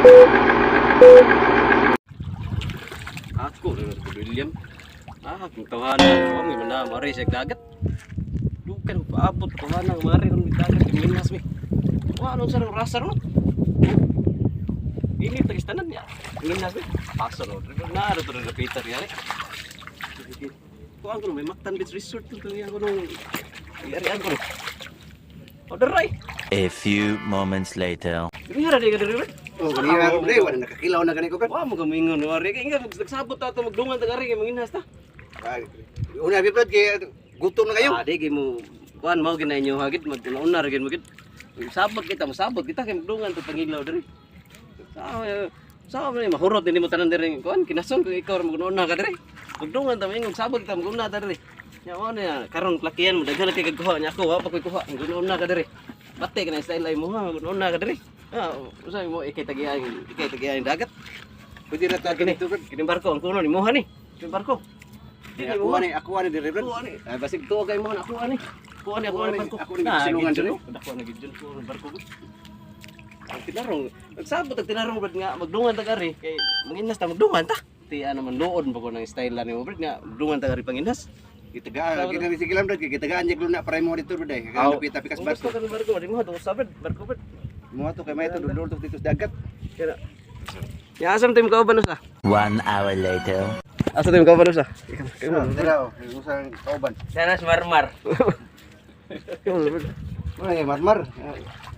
Ako rin William. Kung tawanan ko may mana mari sa dagat. Dukan paabot tawanan mari ng dagat minas mi. Wa ano sarang rasa no. Ini tagistanan ya. Minas mi. Paso no. Na ro to Peter yari. Ko ang may Mactan Beach Resort to yang ko nung yari ang ko. Order ray. A few moments later. Ginira di ka diri. Oh, ganyan pre, wala nakakilaw na ganito kan. Wa mo kamingon no ari kay nga nagsabot ta magdungan ta ari kay manginas ta. Una bipad kay gutom na kayo. Di kay mo kuan mao ginay inyo hagit maguna ra gid mo gid. Sabot kita kay magdungan ta pangilaw diri. Sa man mahurot din mo tanan diri kuan kinason kung ikaw maguna ka diri. Magdungan ta mingog sabot kita maguna ta diri. Nya mo na karon plakian mo daghan kay kagkuha nya ako wa pa koy kuha maguna ka diri. Pati ka na style ay mo ha maguna ka diri. Usay mo ikay tagian dagat. Pwede na ta ganito kan. Kini barko ang kuno ni mo ni. Kini barko. Ako ani dire bro. Ay basig tuo kay mo na ako ani. Ako ani barko. Ako ni silungan diri. Ako na gidjon ko barko ko. Ang tinarong, nagsabot ang tinarong brad nga magdungan ta gari kay manginas ta magdungan ta. Ti ano man luod ba ko ng style ni mo brad nga magdungan ta gari panginas. Kitagaan, kini sigilam brad kitagaan jeg luna para mo dito brad. Kaya napita pikas Gusto barko. ka barko di mo to sabad barko brad. Mo to kay may to dulur to dito sa dagat. Kaya. Ya asam tim kauban sa. 1 hour later. Asa tim kauban sa. Dira usang kauban. Sana marmar. Ay marmar.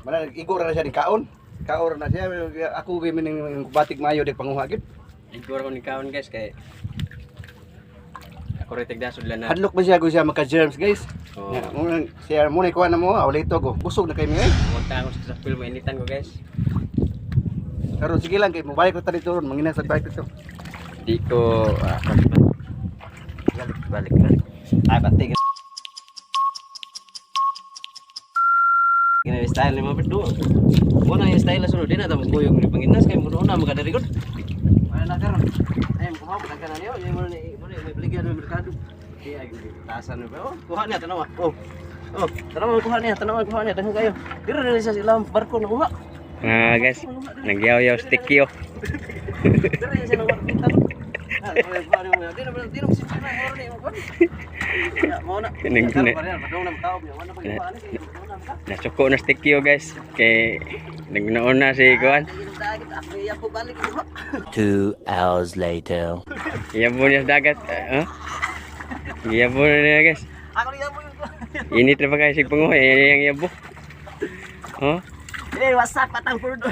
Mana igor na siya ni kaon. Kaon na siya ako kay mining batik mayo de panguha gid. Igor ko ni kaon guys kay ako retig dasod lang na. Hadlok ba siya ko siya maka germs guys. Oh. Siya mo ni kuha na mo, awlito ko. Busog na kay mi. Punta ako sa film initan ko guys. Karon sige lang kay mo balik ko ta dito ron, manginas sa bike dito. Di ko balik. Ay pati. Gina style ni mga berdo. Muna yung style na sunod din na tapos buyog ni panginas kay mo na magkadari gud. Wala na karon. Ay mo kumaw ka na niyo, yung mo ni may bligyan ng merkado. Kaya tasan ba? Kuha niya tanawa. Tanawa kuha niya dahan kayo. Dira na sa ilang barko na kuha. Guys, nagyaw-yaw sticky oh. Dira na sa barko kita. Nasuko na sticky oh guys. Kay nagnaon na si Kuan. 2 hours later. Iyabo niya sa dagat. Iyabo na niya guys. Init na pa kayo sig panguha. Yan yung iyabo. Oh. Wasak patang purdo.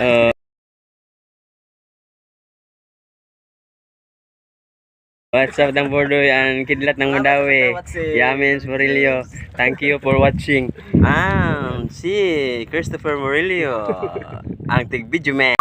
What's up ng Bordo and kidlat ng Mandawi. Yamins Murillo. Thank you for watching. Si Christopher Murillo. Ang tig video man.